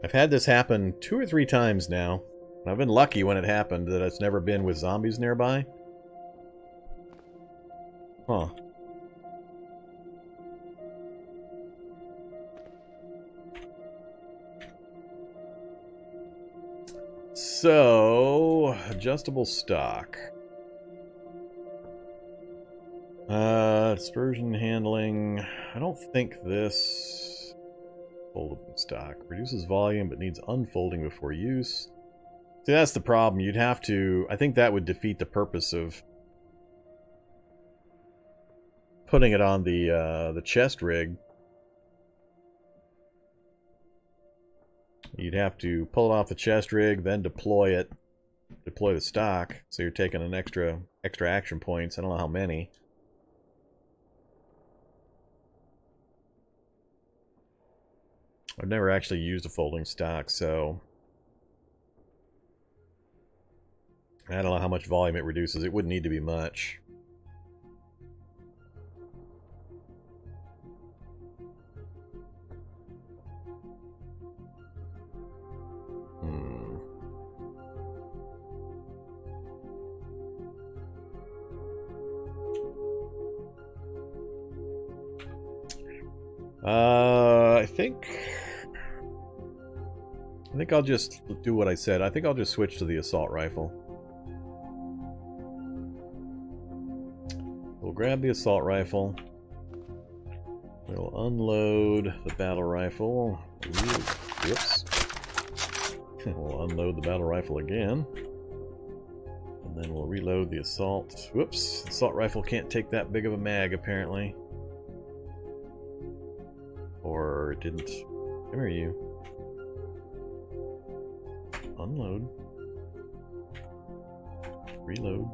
I've had this happen 2 or 3 times now. I've been lucky when it happened that it's never been with zombies nearby. Huh. So, adjustable stock. Dispersion handling. I don't think this foldable stock reduces volume but needs unfolding before use. See, that's the problem. You'd have to. I think that would defeat the purpose of putting it on the chest rig. You'd have to pull it off the chest rig, then deploy the stock. So you're taking an extra action points. I don't know how many. I've never actually used a folding stock, so I don't know how much volume it reduces. It wouldn't need to be much. I think I'll just do what I said. I think I'll just switch to the assault rifle. We'll grab the assault rifle. We'll unload the battle rifle. Whoops. We'll unload the battle rifle again. And then we'll reload the assault. Whoops. Assault rifle can't take that big of a mag, apparently. Or it didn't. Come here, you. Unload. Reload.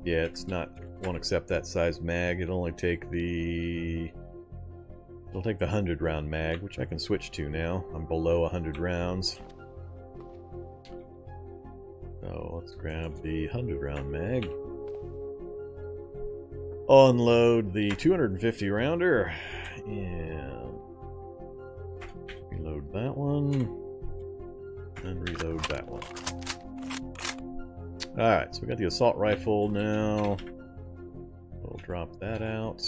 Yeah, it's not. Won't accept that size mag. It'll only take the. It'll take the 100 round mag, which I can switch to now. I'm below 100 rounds. So let's grab the 100 round mag. Unload the 250 rounder and reload that one and reload that one. Alright, so we got the assault rifle now. We'll drop that out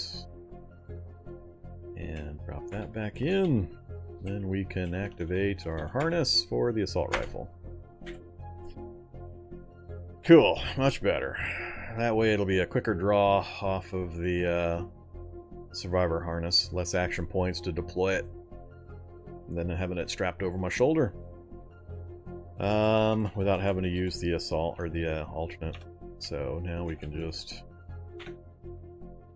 and drop that back in. Then we can activate our harness for the assault rifle. Cool, much better. That way it'll be a quicker draw off of the survivor harness. Less action points to deploy it. And then having it strapped over my shoulder. Without having to use the assault or the alternate. So now we can just...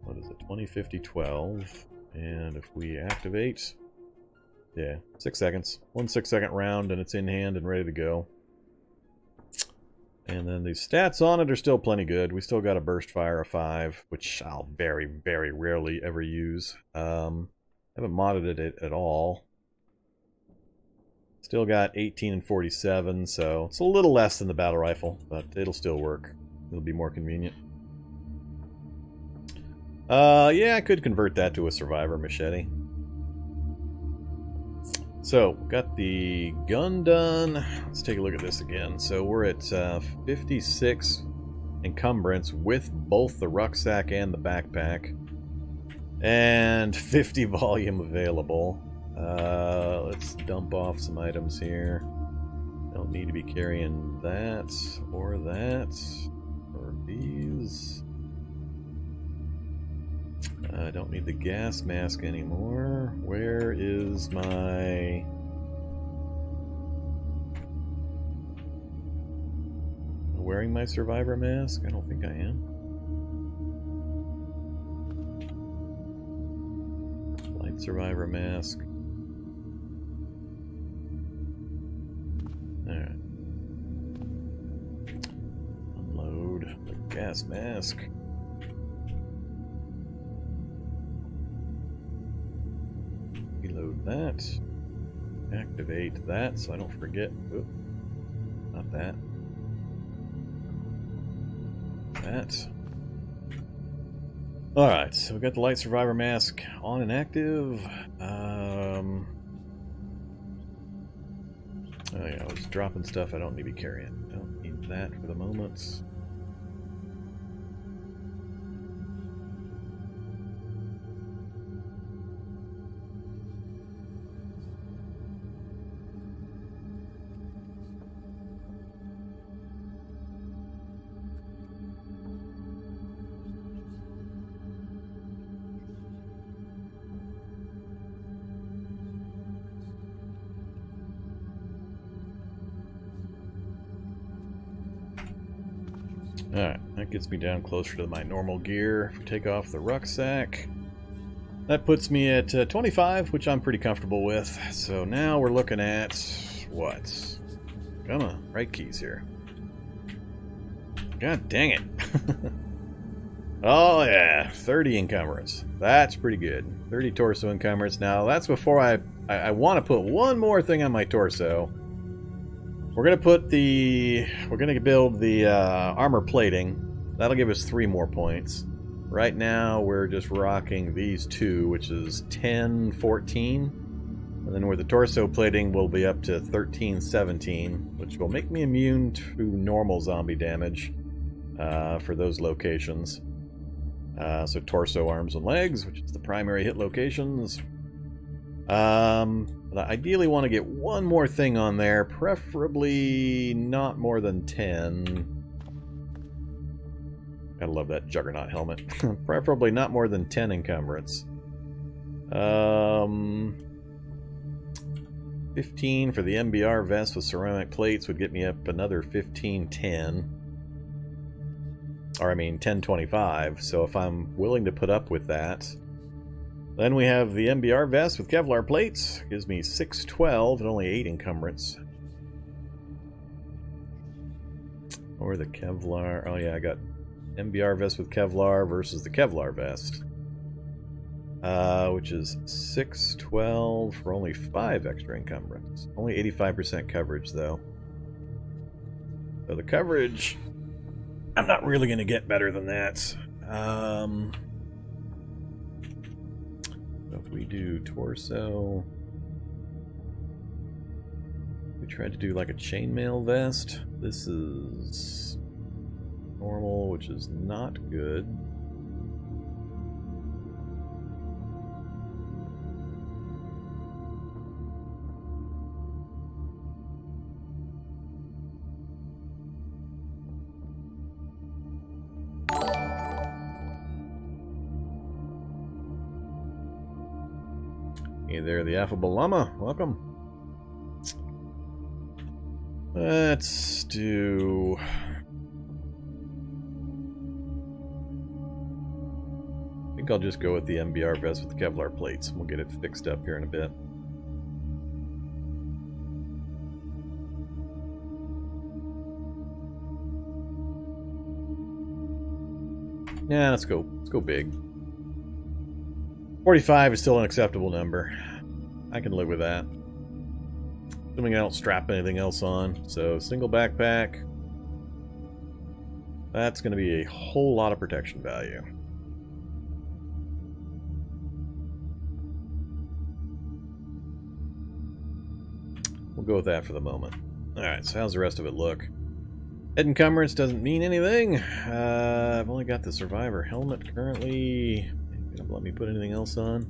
What is it? 20, 50, 12. And if we activate... Yeah, 6 seconds. 1 6-second round and it's in hand and ready to go. And then the stats on it are still plenty good. We still got a burst fire of 5, which I'll very, very rarely ever use. Haven't modded it at all. Still got 18 and 47, so it's a little less than the battle rifle, but it'll still work. It'll be more convenient. Yeah, I could convert that to a survivor machete. So, got the gun done. Let's take a look at this again. So we're at 56 encumbrance with both the rucksack and the backpack. And 50 volume available. Let's dump off some items here. Don't need to be carrying that, or these. I don't need the gas mask anymore. Where is my... Wearing my survivor mask? I don't think I am. Light survivor mask. Alright. Unload the gas mask. Reload that. Activate that so I don't forget. Oop. Not that. That. Alright, so we got the light survivor mask on and active. Oh yeah, I was dropping stuff I don't need to be carrying. Don't need that for the moment. Alright, that gets me down closer to my normal gear. Take off the rucksack. That puts me at 25, which I'm pretty comfortable with. So now we're looking at what? Come on, right keys here. God dang it. Oh yeah, 30 encumbrance. That's pretty good. 30 torso encumbrance. Now that's before I want to put one more thing on my torso. We're gonna build the armor plating. That'll give us 3 more points. Right now we're just rocking these 2, which is 10, 14. And then with the torso plating we'll be up to 13, 17, which will make me immune to normal zombie damage for those locations. So torso, arms, and legs, which is the primary hit locations. But I ideally want to get one more thing on there, preferably not more than 10. Gotta love that Juggernaut helmet. Preferably not more than 10 encumbrance. 15 for the MBR vest with ceramic plates would get me up another 15-10. Or I mean 10-25, so if I'm willing to put up with that. Then we have the MBR vest with Kevlar plates. Gives me 6-12 and only 8 encumbrance. Or the Kevlar. Oh yeah, I got MBR vest with Kevlar versus the Kevlar vest. Which is 6-12 for only 5 extra encumbrance. Only 85% coverage though. So the coverage, I'm not really going to get better than that. If we do torso, we tried to do like a chainmail vest. This is normal, which is not good. Hey there, the affable llama. Welcome. Let's do... I think I'll just go with the MBR vest with the Kevlar plates. We'll get it fixed up here in a bit. Yeah, let's go. Let's go big. 45 is still an acceptable number. I can live with that. Assuming I don't strap anything else on. So, single backpack. That's going to be a whole lot of protection value. We'll go with that for the moment. Alright, so how's the rest of it look? Head encumbrance doesn't mean anything. I've only got the Survivor helmet currently. Don't let me put anything else on.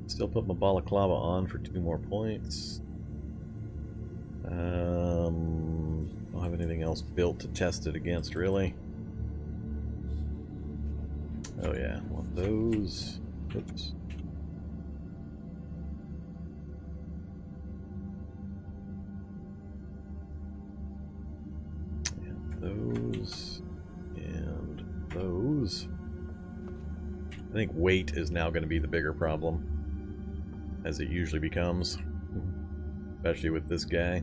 Still put my balaclava on for 2 more points. Don't have anything else built to test it against, really. Oh yeah, want those. Oops. And those. And those. I think weight is now going to be the bigger problem, as it usually becomes, especially with this guy.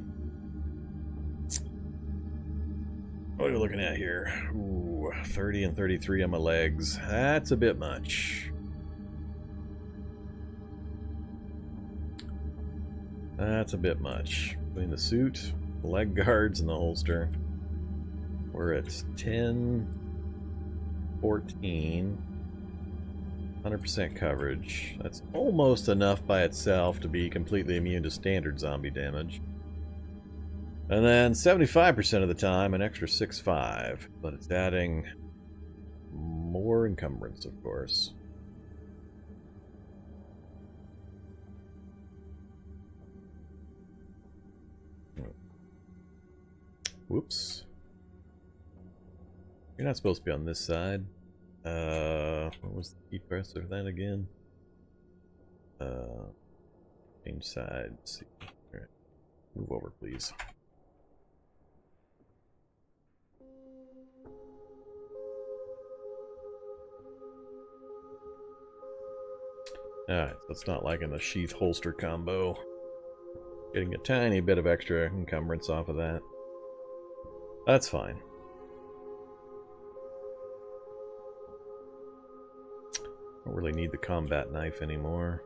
What are we looking at here? Ooh, 30 and 33 on my legs. That's a bit much. That's a bit much. Between the suit, the leg guards, and the holster, we're at 10, 14... 100% coverage. That's almost enough by itself to be completely immune to standard zombie damage. And then 75% of the time, an extra 6.5. But it's adding more encumbrance, of course. Whoops. You're not supposed to be on this side. What was the key press of that again? Change sides. Alright. Move over, please. Alright, so it's not like in the sheath holster combo. Getting a tiny bit of extra encumbrance off of that. That's fine. Don't really need the combat knife anymore.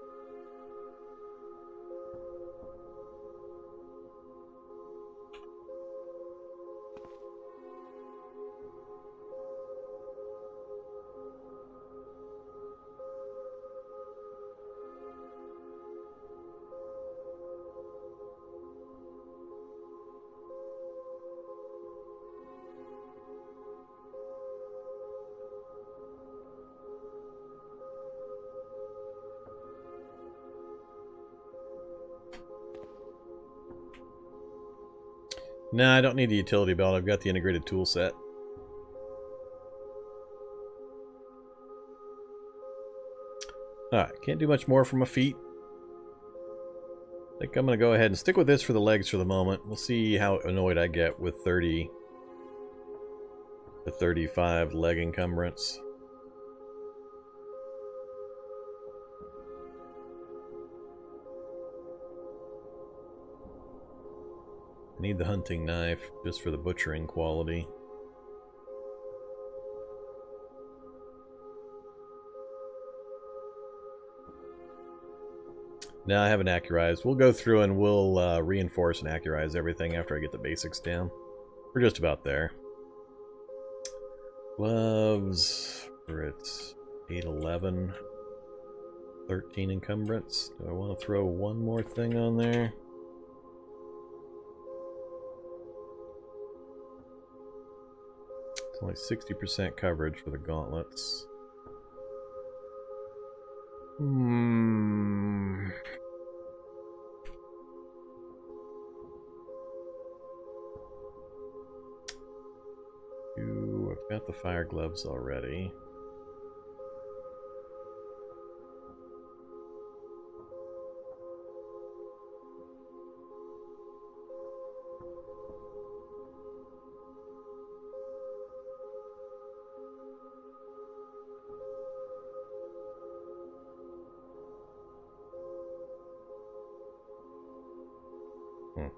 Nah, I don't need the utility belt. I've got the integrated tool set. Alright, can't do much more for my feet. I think I'm going to go ahead and stick with this for the legs for the moment. We'll see how annoyed I get with 30 to 35 leg encumbrance. I need the hunting knife just for the butchering quality. Now I haven't accurized. We'll go through and we'll reinforce and accurize everything after I get the basics down. We're just about there. Gloves, for its 811, 13 encumbrance. Do I want to throw one more thing on there? Only 60% coverage for the gauntlets. I've got the fire gloves already.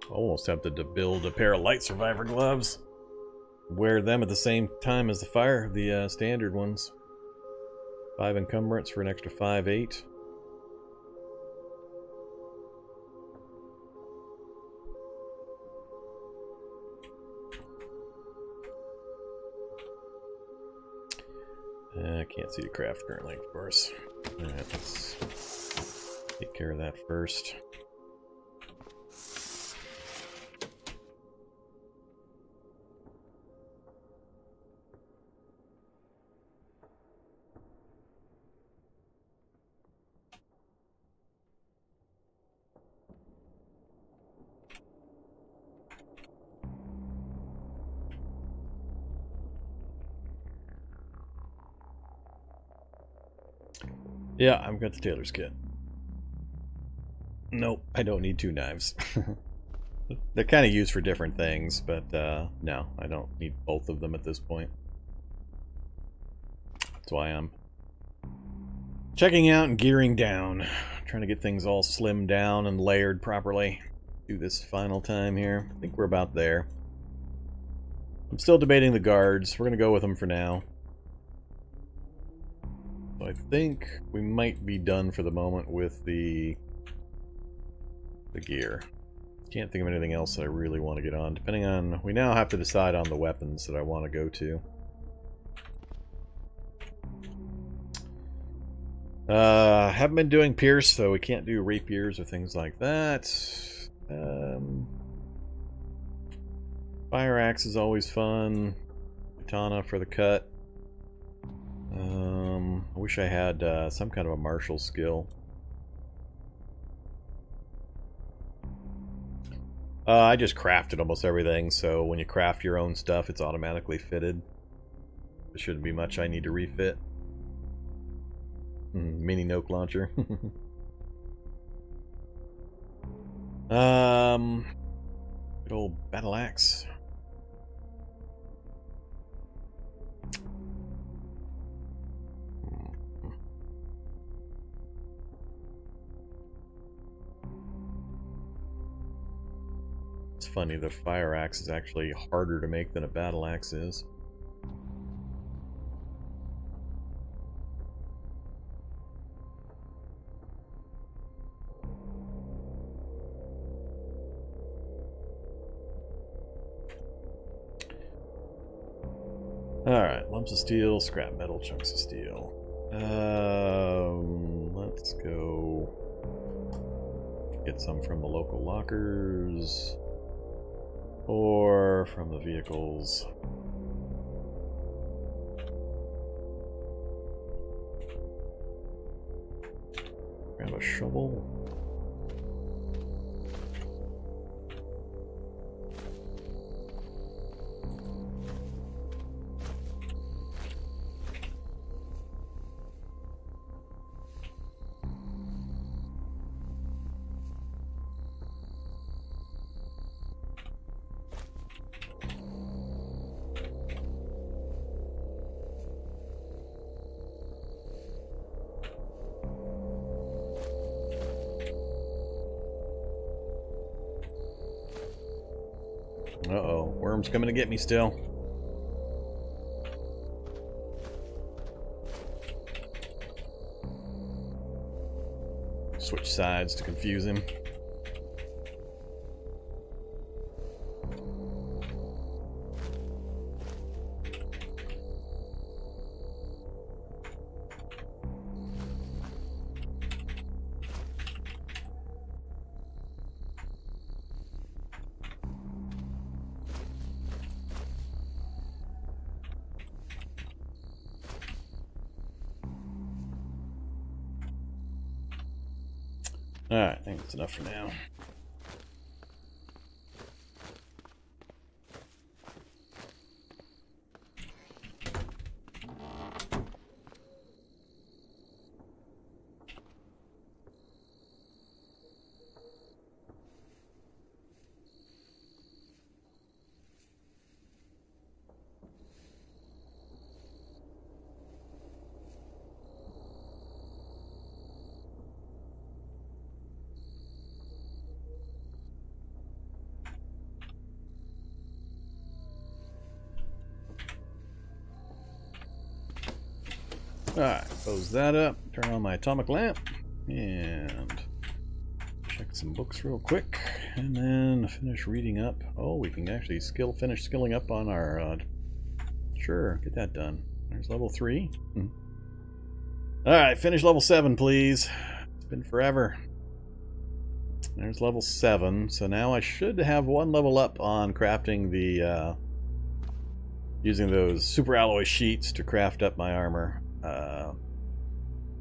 Almost tempted to build a pair of light survivor gloves. Wear them at the same time as the standard ones. 5 encumbrance for an extra 5.8. I can't see the craft currently, of course. Alright, let's take care of that first. Yeah, I've got the tailor's kit. Nope, I don't need 2 knives. They're kind of used for different things, but no, I don't need both of them at this point. That's why I'm checking out and gearing down. Trying to get things all slimmed down and layered properly. Do this final time here. I think we're about there. I'm still debating the guards. We're going to go with them for now. I think we might be done for the moment with the gear. Can't think of anything else that I really want to get on. Depending on... We now have to decide on the weapons that I want to go to. Haven't been doing pierce, so we can't do rapiers or things like that. Fire axe is always fun. Katana for the cut. I wish I had some kind of a martial skill. I just crafted almost everything, so when you craft your own stuff, it's automatically fitted. There shouldn't be much I need to refit. Mini Noke launcher. Good old battle axe. It's funny, the fire axe is actually harder to make than a battle axe is. Alright, lumps of steel, scrap metal, chunks of steel. Let's go get some from the local lockers or from the vehicles. Grab a shovel. Uh-oh, worm's coming to get me still. Switch sides to confuse him. Alright, I think that's enough for now. Alright, close that up, turn on my atomic lamp, and check some books real quick, and then finish reading up. Oh, we can actually finish skilling up on our, sure, get that done. There's level 3. Alright, finish level 7, please. It's been forever. There's level 7, so now I should have one level up on crafting the, using those super alloy sheets to craft up my armor.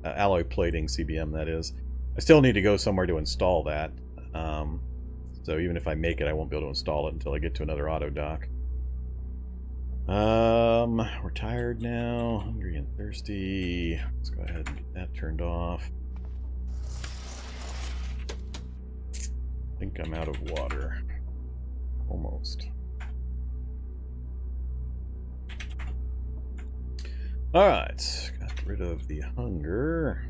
Alloy plating, CBM that is. I still need to go somewhere to install that. So even if I make it, I won't be able to install it until I get to another auto dock. We're tired now, hungry and thirsty. Let's go ahead and get that turned off. I think I'm out of water. Almost. Alright, got rid of the hunger.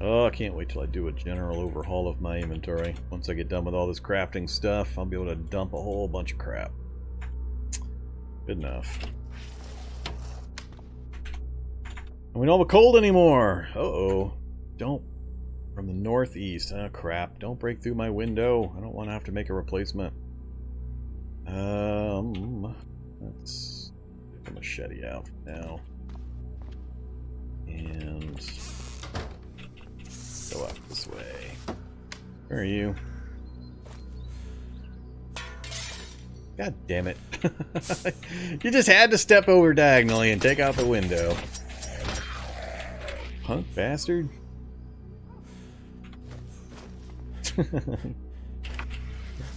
Oh, I can't wait till I do a general overhaul of my inventory. Once I get done with all this crafting stuff, I'll be able to dump a whole bunch of crap. Good enough. And we don't have a cold anymore! Uh-oh. Don't. From the northeast. Oh, crap. Don't break through my window. I don't want to have to make a replacement. Let's get the machete out now. And go up this way. Where are you? God damn it. You just had to step over diagonally and take out the window. Punk bastard.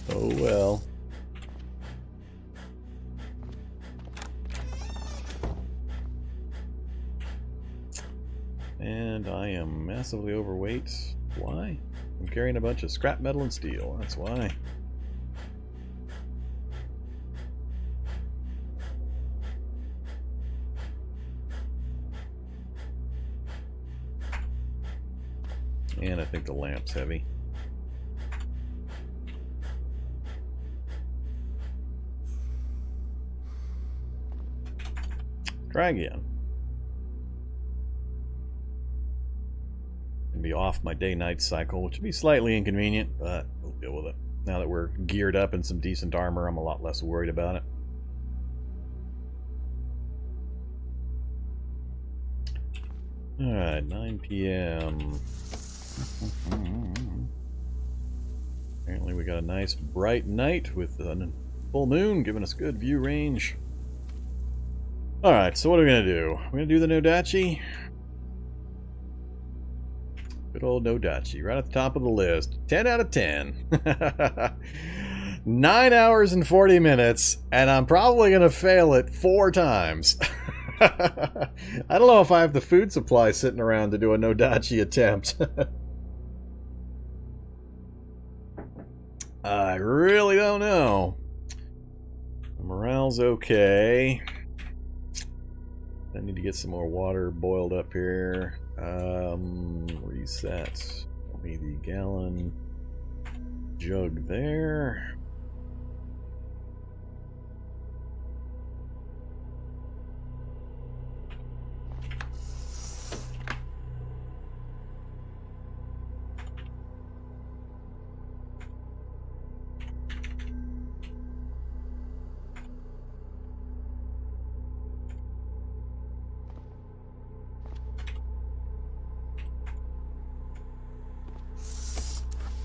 Oh well. And I am massively overweight. Why? I'm carrying a bunch of scrap metal and steel. That's why. And I think the lamp's heavy. Try again. And be off my day-night cycle, which would be slightly inconvenient, but we'll deal with it. Now that we're geared up in some decent armor, I'm a lot less worried about it. Alright, 9 p.m. Apparently we got a nice bright night with a full moon giving us good view range. Alright, so what are we going to do? We're going to do the Nodachi. Good old Nodachi, right at the top of the list. 10 out of 10. 9 hours and 40 minutes, and I'm probably going to fail it 4 times. I don't know if I have the food supply sitting around to do a Nodachi attempt. I really don't know. Morale's okay. I need to get some more water boiled up here. Reset. Give me the gallon jug there.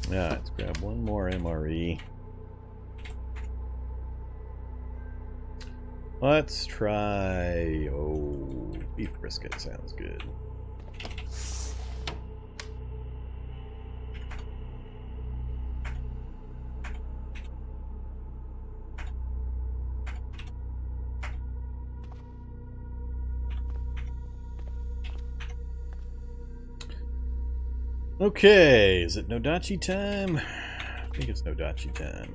Yeah, let's grab one more MRE. Let's try... oh, beef brisket sounds good. Okay, is it Nodachi time? I think it's Nodachi time.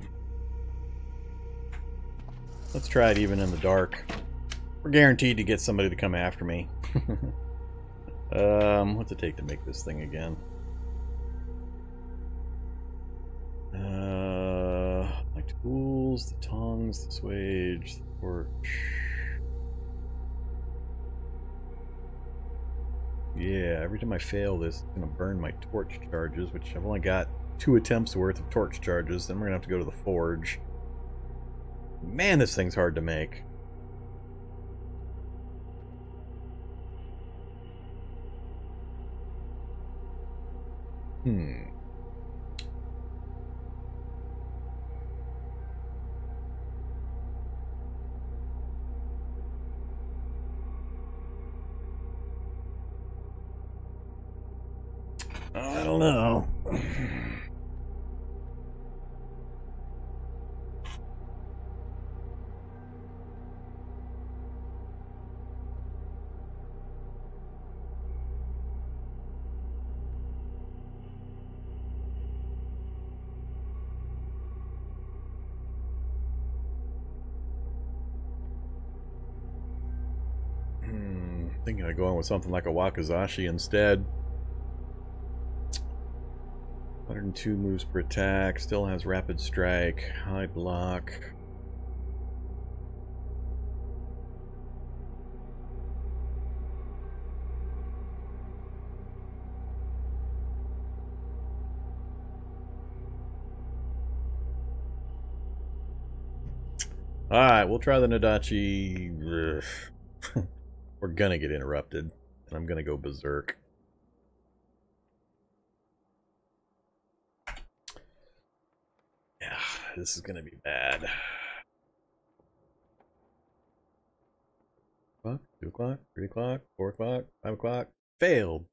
Let's try it even in the dark. We're guaranteed to get somebody to come after me. What's it take to make this thing again? My tools, the tongs, the swage, the torch. Yeah, every time I fail this, it's going to burn my torch charges, which I've only got 2 attempts worth of torch charges. Then we're going to have to go to the forge. Man, this thing's hard to make. I don't know. Thinking of going with something like a Wakizashi instead. 102 moves per attack, still has rapid strike, high block. Alright, we'll try the Nodachi. We're gonna get interrupted. and I'm gonna go berserk. Yeah, this is gonna be bad. 2 o'clock, 3 o'clock, 4 o'clock, 5 o'clock. Failed.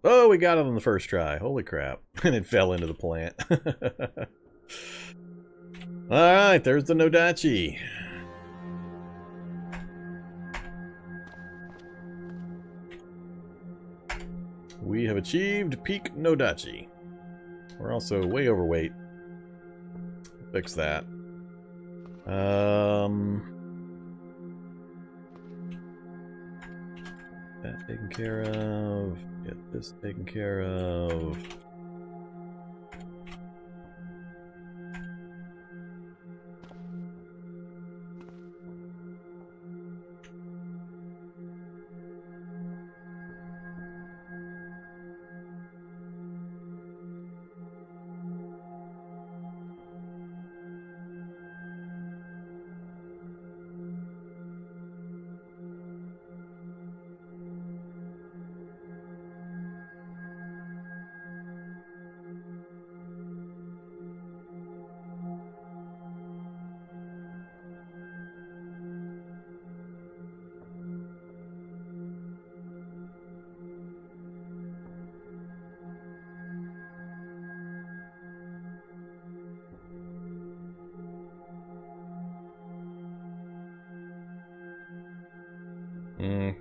Oh, we got it on the first try. Holy crap. And it fell into the plant. Alright, there's the Nodachi. We have achieved peak Nodachi. We're also way overweight. Fix that. That taken care of. Get this taken care of.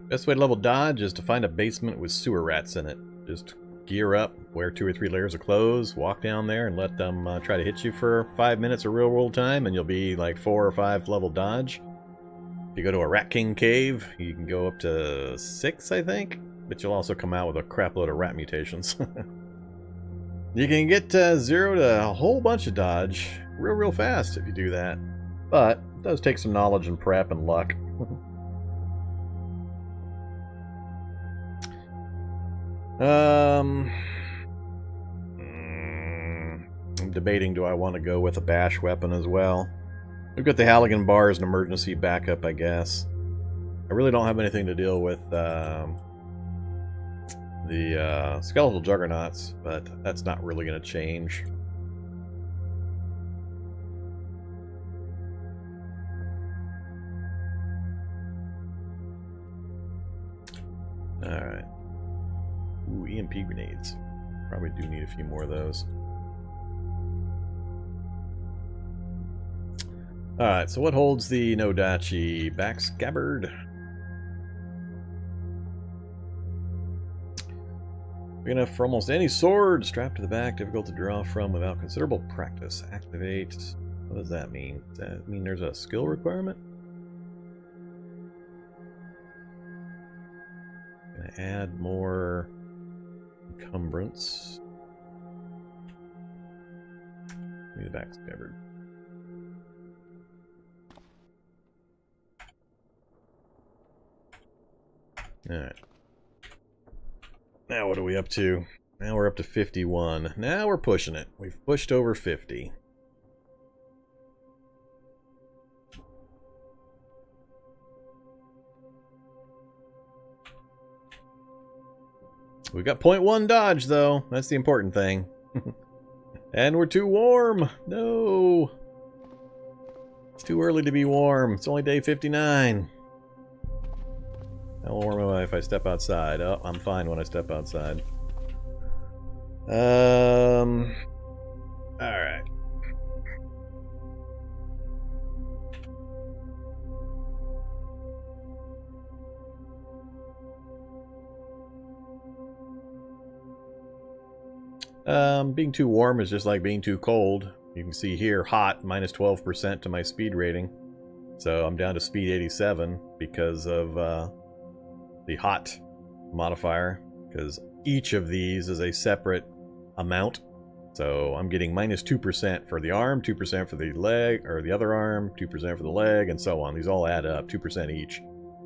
Best way to level dodge is to find a basement with sewer rats in it. Just gear up, wear 2 or 3 layers of clothes, walk down there and let them try to hit you for 5 minutes of real world time, and you'll be like 4 or 5 level dodge. If you go to a Rat King cave, you can go up to 6, I think, but you'll also come out with a crap load of rat mutations. You can get 0 to a whole bunch of dodge real fast if you do that, but it does take some knowledge and prep and luck. I'm debating, do I want to go with a bash weapon as well? We've got the Halligan bar as an emergency backup, I guess. I really don't have anything to deal with the skeletal juggernauts, but that's not really going to change. Alright. Ooh, EMP grenades. Probably do need a few more of those. Alright, so what holds the Nodachi? Back scabbard. Big enough for almost any sword. Strapped to the back, difficult to draw from without considerable practice. Activate. What does that mean? Does that mean there's a skill requirement? Gonna add more encumbrance. Need a back scabbard. Alright. Now what are we up to? Now we're up to 51. Now we're pushing it. We've pushed over 50. We got 0.1 dodge, though. That's the important thing. And we're too warm. No. It's too early to be warm. It's only day 59. How warm am I if I step outside? Oh, I'm fine when I step outside. Alright. Being too warm is just like being too cold. You can see here, hot, minus 12% to my speed rating. So I'm down to speed 87 because of the hot modifier, because each of these is a separate amount. So I'm getting minus 2% for the arm, 2% for the leg, or the other arm, 2% for the leg, and so on. These all add up, 2% each,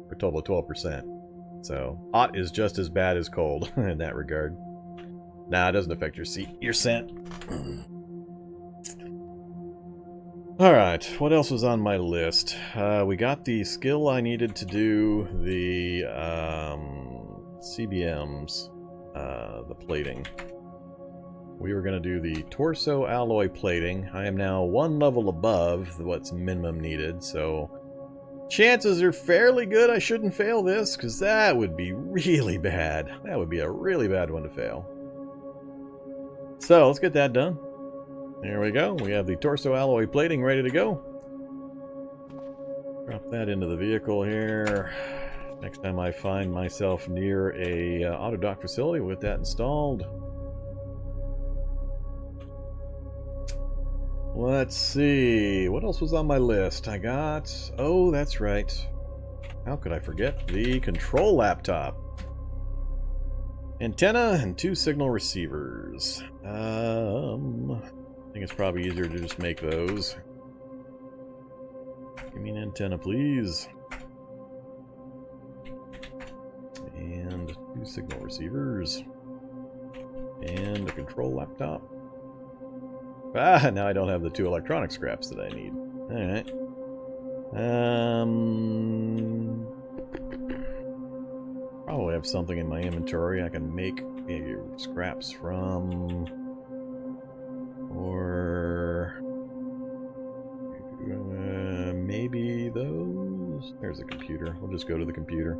for a total of 12%. So hot is just as bad as cold in that regard. Nah, it doesn't affect your scent. Alright, what else was on my list? We got the skill I needed to do the CBMs, the plating. We were going to do the torso alloy plating. I am now one level above what's minimum needed, so chances are fairly good I shouldn't fail this, because that would be really bad. That would be a really bad one to fail. So, let's get that done. There we go. We have the torso alloy plating ready to go. Drop that into the vehicle here. Next time I find myself near a auto dock facility, we'll get that installed. Let's see. What else was on my list? I got... Oh, that's right. How could I forget? The control laptop. Antenna and 2 signal receivers. I think it's probably easier to just make those. Give me an antenna, please. And 2 signal receivers. And a control laptop. Ah, now I don't have the 2 electronic scraps that I need. Alright. Probably have something in my inventory I can make maybe scraps from. Or maybe those. There's a computer. We'll just go to the computer.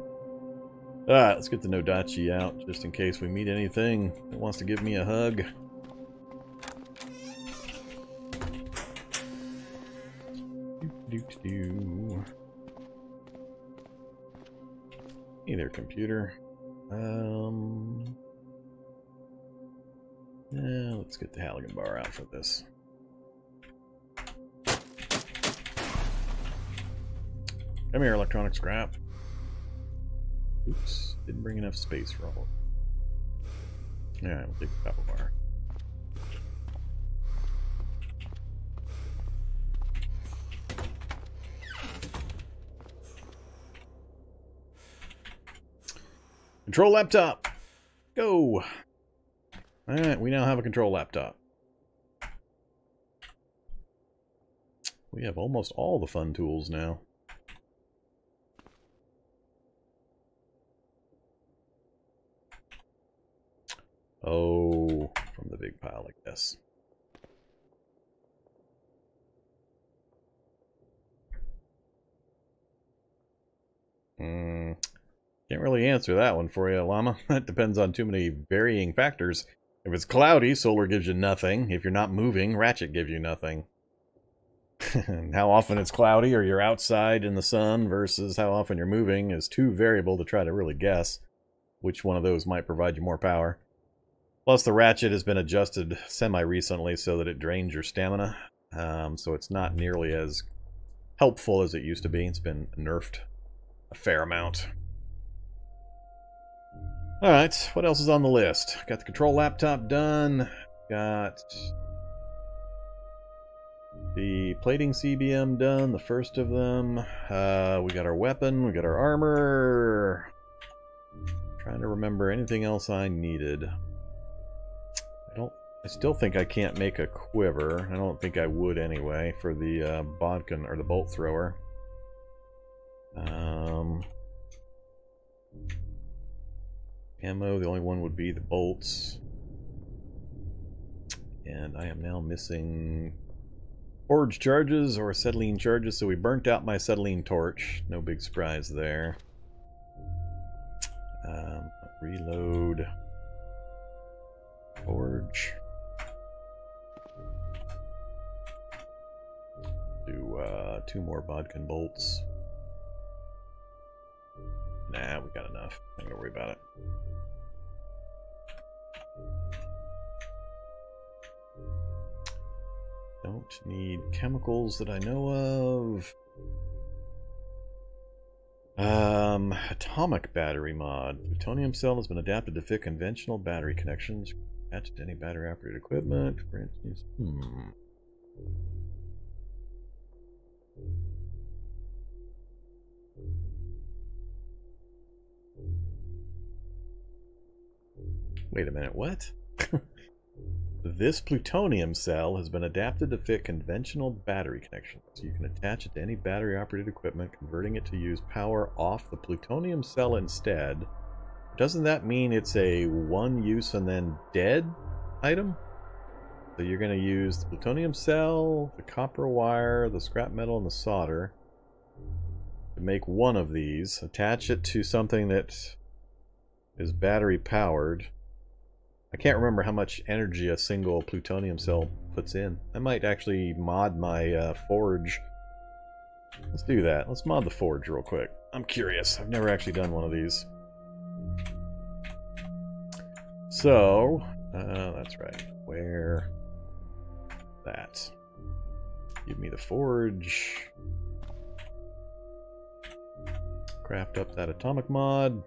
Alright, let's get the Nodachi out just in case we meet anything that wants to give me a hug. Hey there, computer. Let's get the Halligan bar out for this. Come here, electronic scrap. Oops, didn't bring enough space for all. Alright, we'll take the copper bar. Control laptop! Go! Alright, we now have a control laptop. We have almost all the fun tools now. Oh, from the big pile, I guess. Can't really answer that one for you, Llama. That depends on too many varying factors. If it's cloudy, solar gives you nothing. If you're not moving, ratchet gives you nothing. How often it's cloudy or you're outside in the sun versus how often you're moving is too variable to try to really guess which one of those might provide you more power. Plus, the ratchet has been adjusted semi-recently so that it drains your stamina. So it's not nearly as helpful as it used to be. It's been nerfed a fair amount. Alright, what else is on the list? Got the control laptop done. Got the plating CBM done, the first of them. We got our weapon, we got our armor. Trying to remember anything else I needed. I still think I can't make a quiver. I don't think I would anyway for the bodkin or the bolt thrower. Ammo, the only one would be the bolts. And I am now missing forge charges or acetylene charges, so we burnt out my acetylene torch. No big surprise there. Reload. Forge. Do 2 more bodkin bolts. Nah, we got enough. I'm gonna worry about it. Don't need chemicals that I know of. Atomic battery mod. Plutonium cell has been adapted to fit conventional battery connections. Attached to any battery operated equipment. For instance, Wait a minute, what? This plutonium cell has been adapted to fit conventional battery connections. You can attach it to any battery-operated equipment, converting it to use power off the plutonium cell instead. Doesn't that mean it's a one-use and then dead item? So you're going to use the plutonium cell, the copper wire, the scrap metal, and the solder to make one of these. Attach it to something that is battery-powered. I can't remember how much energy a single plutonium cell puts in. I might actually mod my forge. Let's do that. Let's mod the forge real quick. I'm curious. I've never actually done one of these. So, that's right. Where? That. Give me the forge. Craft up that atomic mod.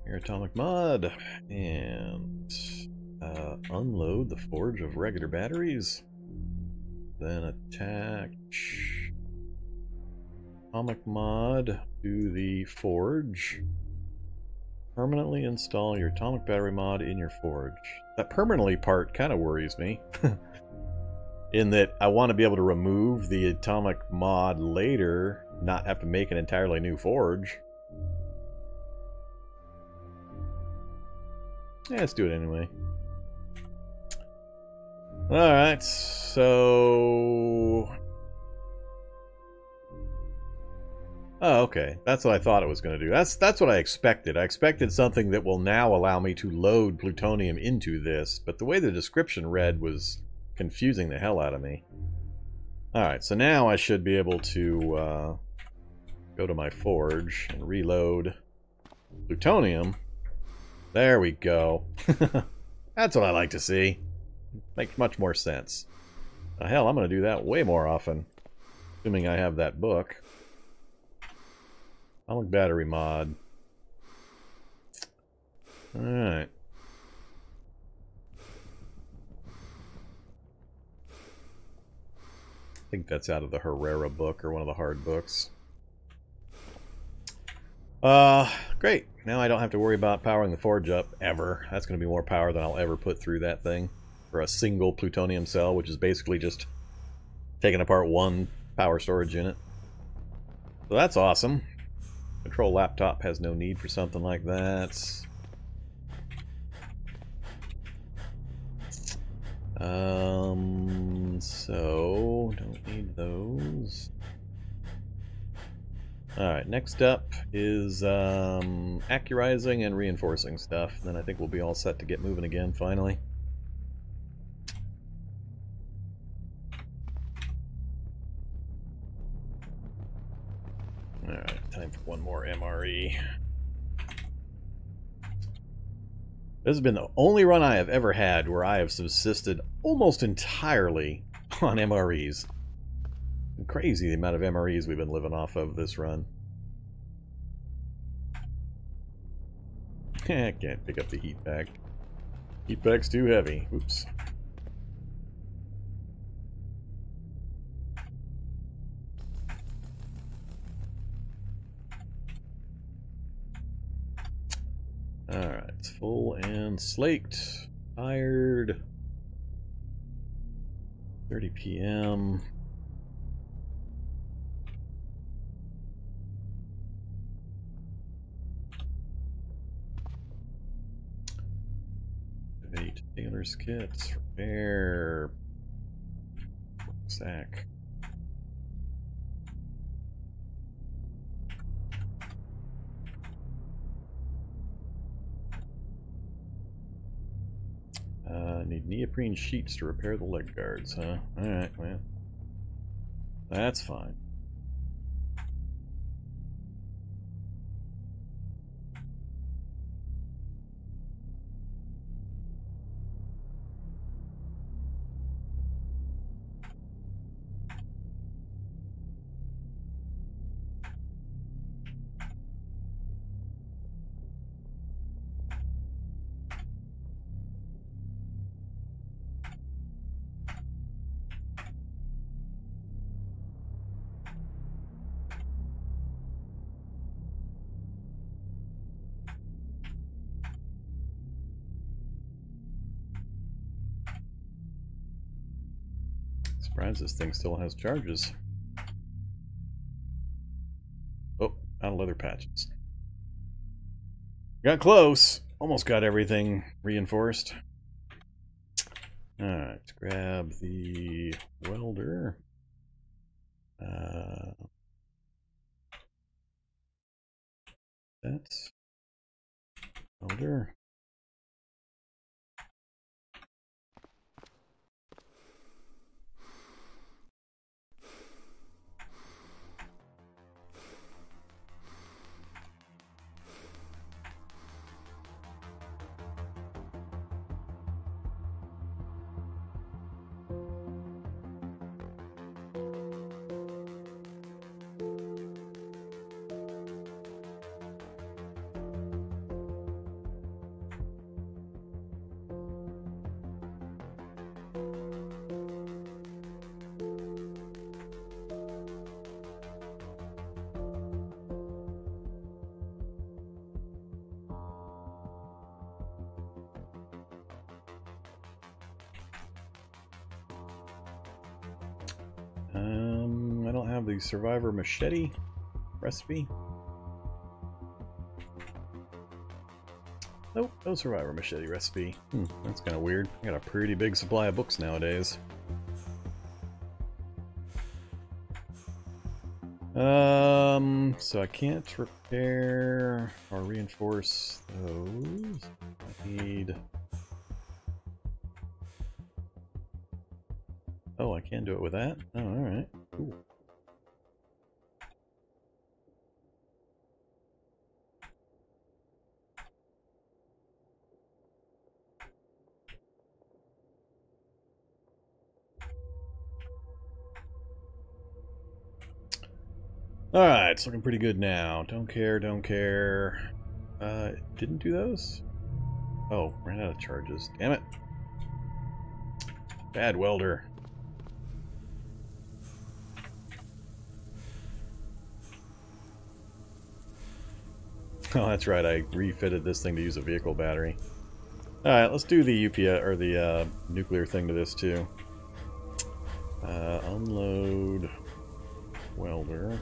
Your atomic mod. And unload the forge of regular batteries. Then attach atomic mod to the forge. Permanently install your atomic battery mod in your forge. That permanently part kind of worries me. In that I want to be able to remove the atomic mod later, not have to make an entirely new forge. Yeah, let's do it anyway. Alright, so... Oh, okay. That's what I thought it was going to do. That's what I expected. I expected something that will now allow me to load plutonium into this, but the way the description read was confusing the hell out of me. Alright, so now I should be able to go to my forge and reload plutonium. There we go. That's what I like to see. Makes much more sense. Hell, I'm going to do that way more often. Assuming I have that book. Atomic battery mod. Alright. I think that's out of the Herrera book, or one of the hard books. Great. Now I don't have to worry about powering the forge up, ever. That's going to be more power than I'll ever put through that thing. For a single plutonium cell, which is basically just taking apart one power storage unit. So that's awesome. Control laptop has no need for something like that. So don't need those. Alright, next up is accurizing and reinforcing stuff. Then I think we'll be all set to get moving again, finally. Alright, time for one more MRE. This has been the only run I have ever had where I have subsisted almost entirely on MREs. Crazy the amount of MREs we've been living off of this run. I can't pick up the heat pack. Heat pack's too heavy. Oops. Alright, it's full and slaked. Tired. 30 p.m. Activate Taylor's kits. Repair. Sack. Need neoprene sheets to repair the leg guards, huh? Alright, well. That's fine. Surprised this thing still has charges. Oh, out of leather patches. Got close. Almost got everything reinforced. Alright, let's grab the welder. That's welder. I don't have the Survivor Machete recipe. Nope, no Survivor Machete recipe. That's kind of weird. I got a pretty big supply of books nowadays. So I can't repair or reinforce those. I need... Oh, I can do it with that? Oh, alright. Cool. Alright, it's looking pretty good now. Don't care, don't care. Didn't do those? Oh, ran out of charges. Damn it. Bad welder. Oh, that's right. I refitted this thing to use a vehicle battery. Alright, let's do the UPS or the nuclear thing to this too. Unload welder.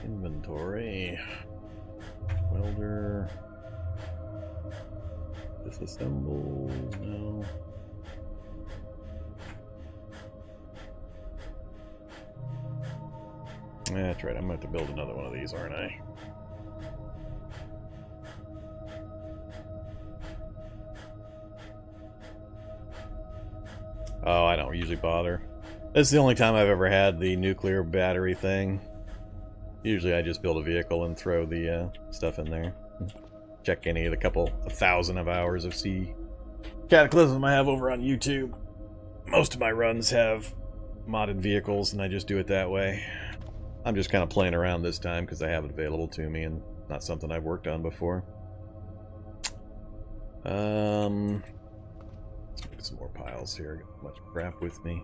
Inventory. Welder. Disassemble. No. That's right, I'm going to have to build another one of these, aren't I? Oh, I don't usually bother. This is the only time I've ever had the nuclear battery thing. Usually I just build a vehicle and throw the stuff in there. Check any of the couple of thousand of hours of Cataclysm I have over on YouTube. Most of my runs have modded vehicles and I just do it that way. I'm just kind of playing around this time because I have it available to me and not something I've worked on before. Let's make some more piles here. I got much crap with me.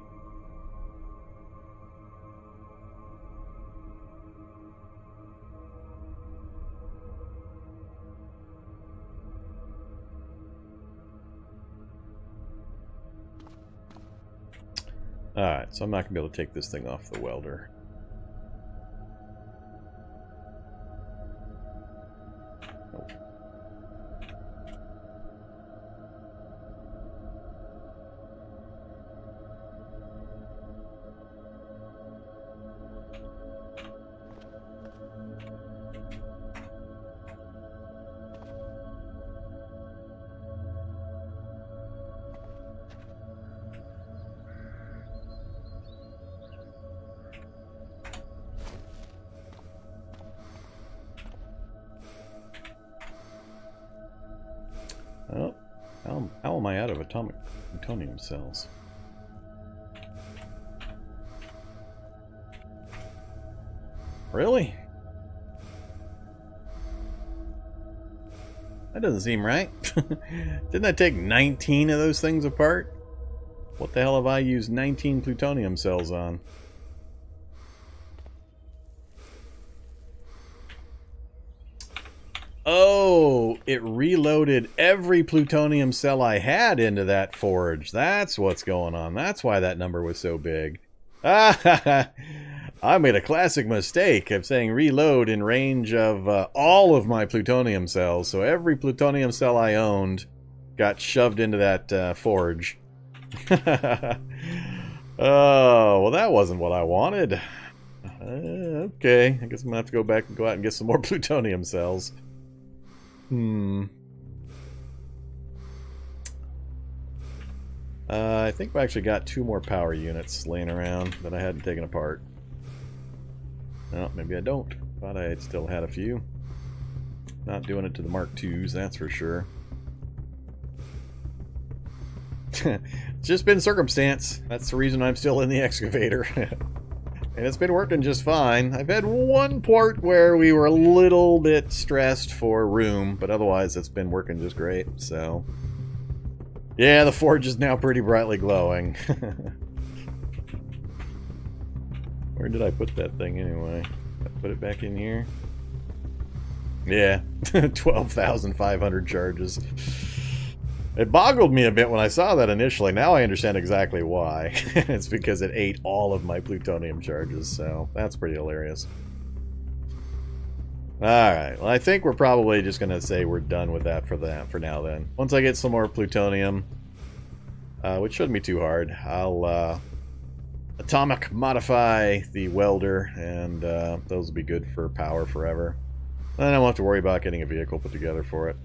Alright, so I'm not going to be able to take this thing off the welder. Oh, how am I out of atomic plutonium cells? Really? That doesn't seem right. Didn't I take 19 of those things apart? What the hell have I used 19 plutonium cells on? Oh, it reloaded every plutonium cell I had into that forge. That's what's going on. That's why that number was so big. Ah, I made a classic mistake of saying reload in range of all of my plutonium cells. So every plutonium cell I owned got shoved into that forge. Oh, well, that wasn't what I wanted. Okay, I guess I'm gonna have to go back and go out and get some more plutonium cells. I think we actually got 2 more power units laying around that I hadn't taken apart. No, maybe I don't. Thought I still had a few. Not doing it to the Mark IIs, that's for sure. It's just been circumstance. That's the reason I'm still in the excavator. And it's been working just fine. I've had one port where we were a little bit stressed for room, but otherwise it's been working just great, so... Yeah, the forge is now pretty brightly glowing. Where did I put that thing anyway? I put it back in here? Yeah, 12,500 charges. It boggled me a bit when I saw that initially. Now I understand exactly why. It's because it ate all of my plutonium charges, so that's pretty hilarious. Alright, well I think we're probably just going to say we're done with that for now then. Once I get some more plutonium, which shouldn't be too hard, I'll atomic modify the welder, and those will be good for power forever. Then I won't have to worry about getting a vehicle put together for it.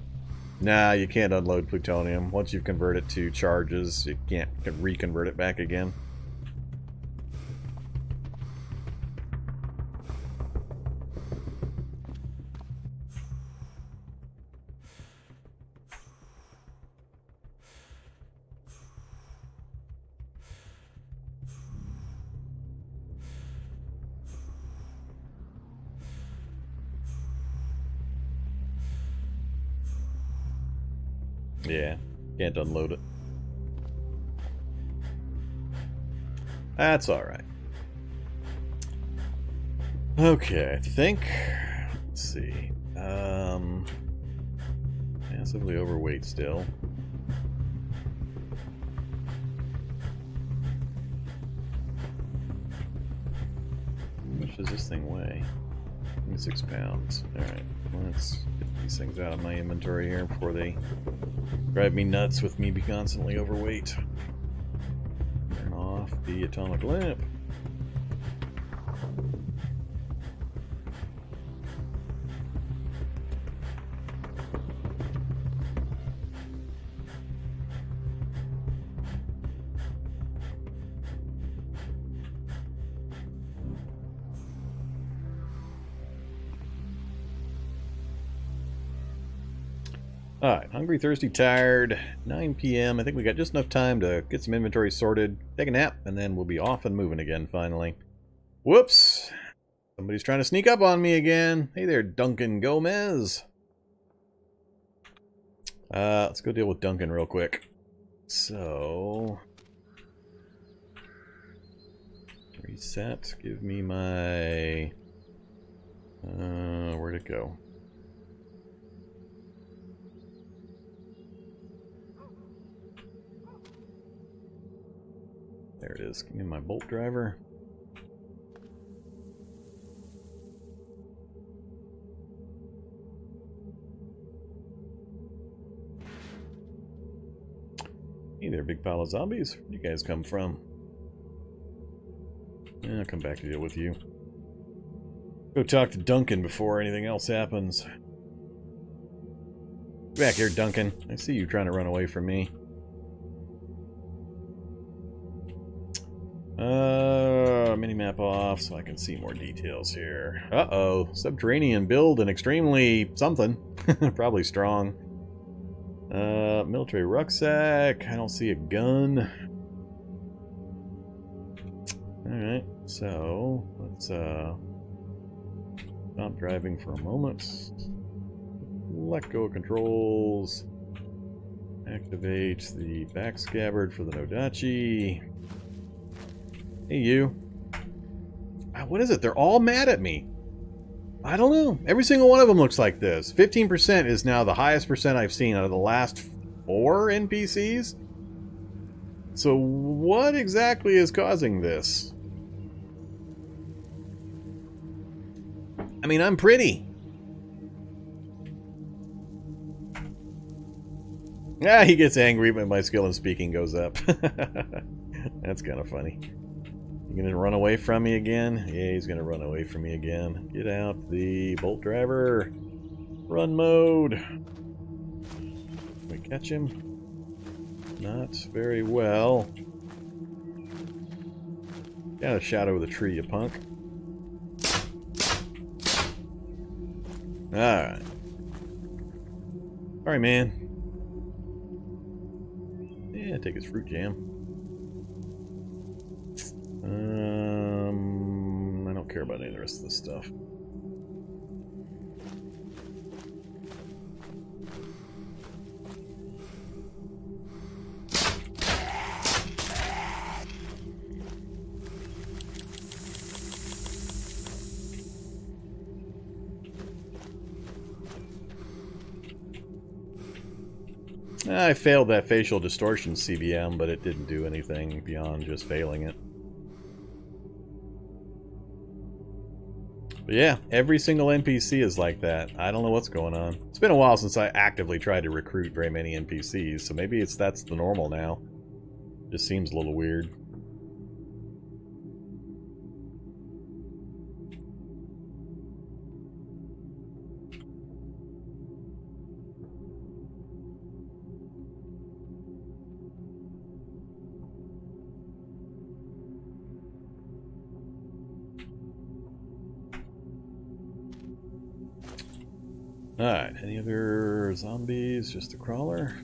Nah, you can't unload plutonium. Once you've converted it to charges, you can't reconvert it back again. Yeah, can't unload it. That's alright. Okay, I think... Let's see. Massively overweight still. How much does this thing weigh? 26 pounds. Alright, let's get these things out of my inventory here before they drive me nuts with me be constantly overweight. Turn off the atomic lamp. Alright, hungry, thirsty, tired, 9 p.m. I think we got just enough time to get some inventory sorted, take a nap, and then we'll be off and moving again finally. Whoops! Somebody's trying to sneak up on me again. Hey there, Duncan Gomez. Let's go deal with Duncan real quick. So... reset, give me my... where'd it go? There it is. Give me my bolt driver. Hey there, big pile of zombies. Where do you guys come from? Yeah, I'll come back to deal with you. Go talk to Duncan before anything else happens. Get back here, Duncan. I see you trying to run away from me. Minimap off so I can see more details here. Uh-oh. Subterranean build and extremely something. Probably strong. Military rucksack. I don't see a gun. Alright, so let's stop driving for a moment. Let go of controls. Activate the back scabbard for the Nodachi. Hey, you. What is it? They're all mad at me. I don't know. Every single one of them looks like this. 15% is now the highest percent I've seen out of the last 4 NPCs. So what exactly is causing this? I mean, I'm pretty. Yeah, he gets angry when my skill in speaking goes up. That's kind of funny. You gonna run away from me again? Yeah, he's gonna run away from me again. Get out the bolt driver. Run mode. Can we catch him? Not very well. Get out of the shadow of the tree, you punk. Alright. Sorry, man. Yeah, take his fruit jam. I don't care about any of the rest of this stuff. I failed that facial distortion CBM, but it didn't do anything beyond just failing it. But yeah, every single NPC is like that. I don't know what's going on. It's been a while since I actively tried to recruit very many NPCs, so maybe that's the normal now. Just seems a little weird. Alright, any other zombies? Just a crawler?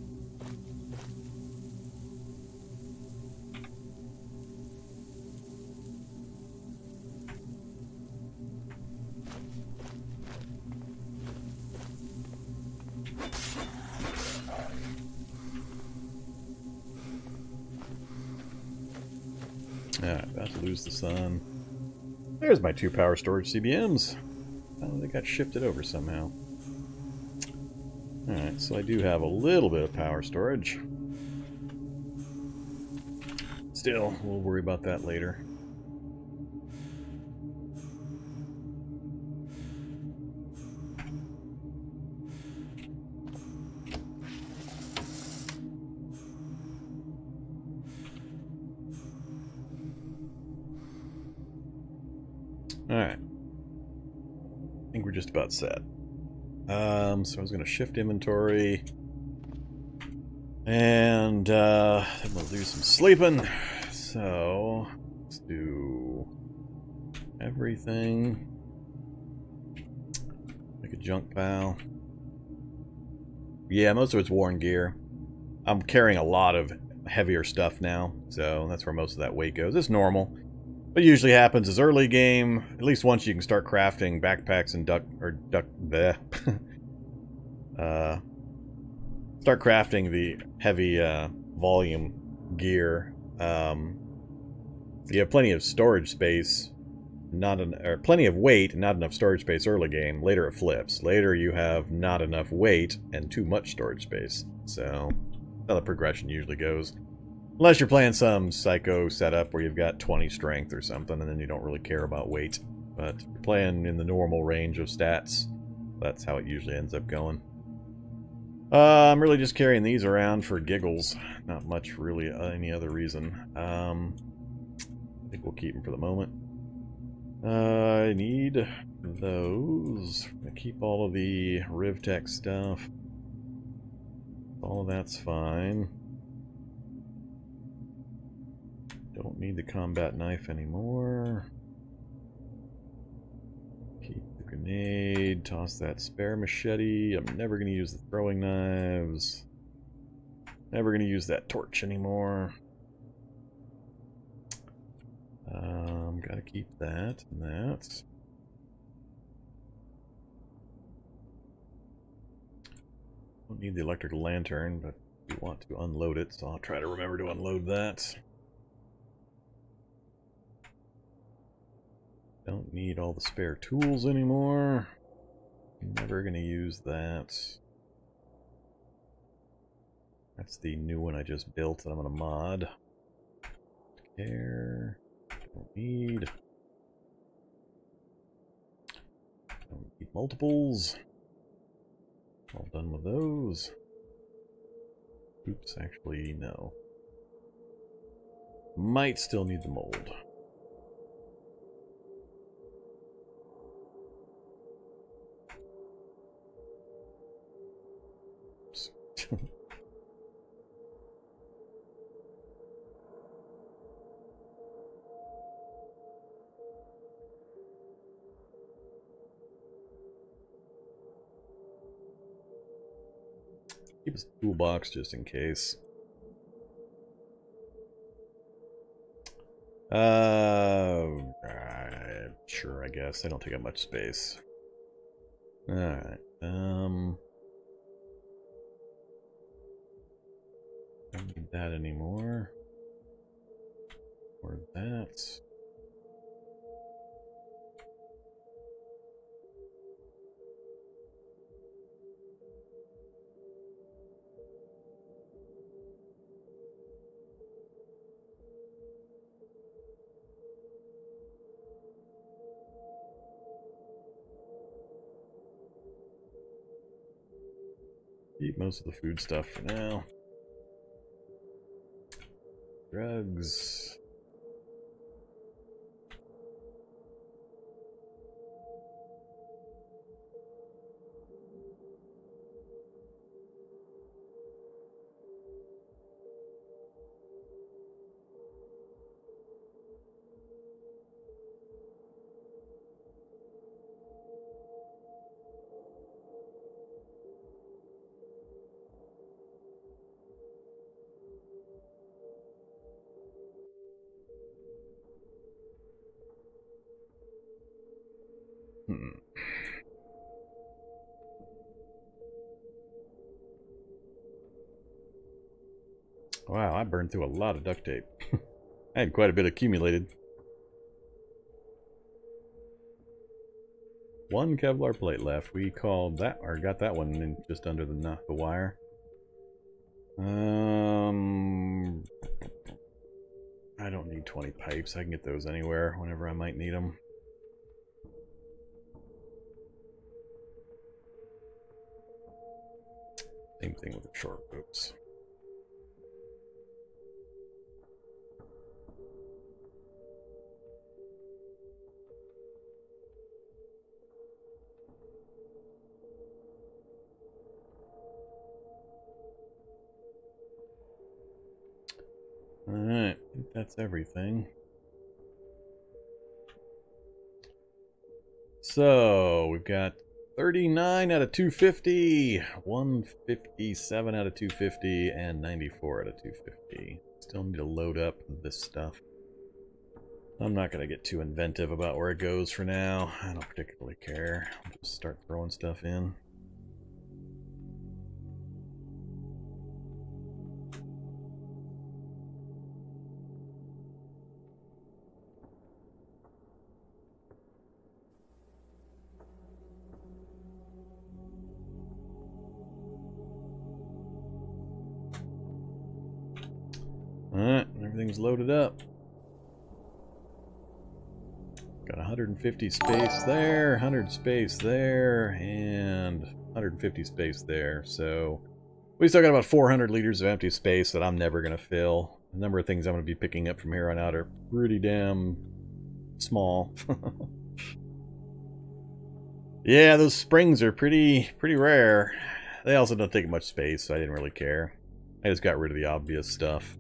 Alright, about to lose the sun. There's my 2 power storage CBMs. Oh, they got shifted over somehow. Alright, so I do have a little bit of power storage. Still, we'll worry about that later. Alright. I think we're just about set. So I was going to shift inventory. And then we'll do some sleeping. So let's do everything. Make a junk pile. Yeah, most of it's worn gear. I'm carrying a lot of heavier stuff now, so that's where most of that weight goes. It's normal. What usually happens is early game, at least once you can start crafting backpacks and start crafting the heavy volume gear. You have plenty of storage space, or plenty of weight, and not enough storage space early game. Later it flips. Later you have not enough weight and too much storage space. So that's how the progression usually goes. Unless you're playing some psycho setup where you've got 20 strength or something, and then you don't really care about weight. But if you're playing in the normal range of stats, that's how it usually ends up going. I'm really just carrying these around for giggles. Not much really any other reason. I think we'll keep them for the moment. I need those. I keep all of the RivTech stuff. All of that's fine. Don't need the combat knife anymore. Keep the grenade. Toss that spare machete. I'm never going to use the throwing knives. Never going to use that torch anymore. Gotta keep that and that. Don't need the electrical lantern, but we want to unload it, so I'll try to remember to unload that. Don't need all the spare tools anymore. Never gonna use that. That's the new one I just built that I'm gonna mod. Care. Don't need. Don't need multiples. All done with those. Oops, actually, no. Might still need the mold. Keep a toolbox just in case. Sure, I guess. They don't take up much space. Alright, don't need that anymore. Or that. Keep most of the food stuff for now. Drugs. Wow, I burned through a lot of duct tape. I had quite a bit accumulated. One Kevlar plate left. We called that, or got that one in just under the wire. I don't need 20 pipes. I can get those anywhere whenever I might need them. Same thing with the short boats. Alright, I think that's everything. So, we've got 39 out of 250, 157 out of 250, and 94 out of 250. Still need to load up this stuff. I'm not going to get too inventive about where it goes for now. I don't particularly care. I'll just start throwing stuff in. Alright, everything's loaded up. Got 150 space there, 100 space there, and 150 space there. So we still got about 400 liters of empty space that I'm never going to fill. The number of things I'm going to be picking up from here on out are pretty damn small. Yeah, those springs are pretty rare. They also don't take much space, so I didn't really care. I just got rid of the obvious stuff.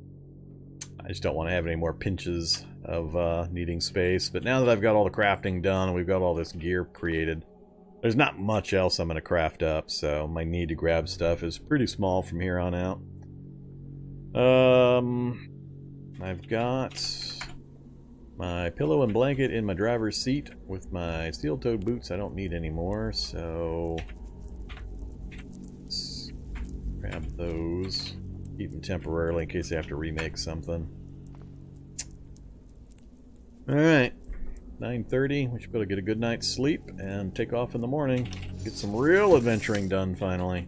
I just don't want to have any more pinches of needing space. But now that I've got all the crafting done and we've got all this gear created, there's not much else I'm going to craft up, so my need to grab stuff is pretty small from here on out. I've got my pillow and blanket in my driver's seat with my steel-toed boots I don't need anymore, so let's grab those. Keep them temporarily in case I have to remake something. Alright. 9:30. We should be able to get a good night's sleep and take off in the morning. Get some real adventuring done finally.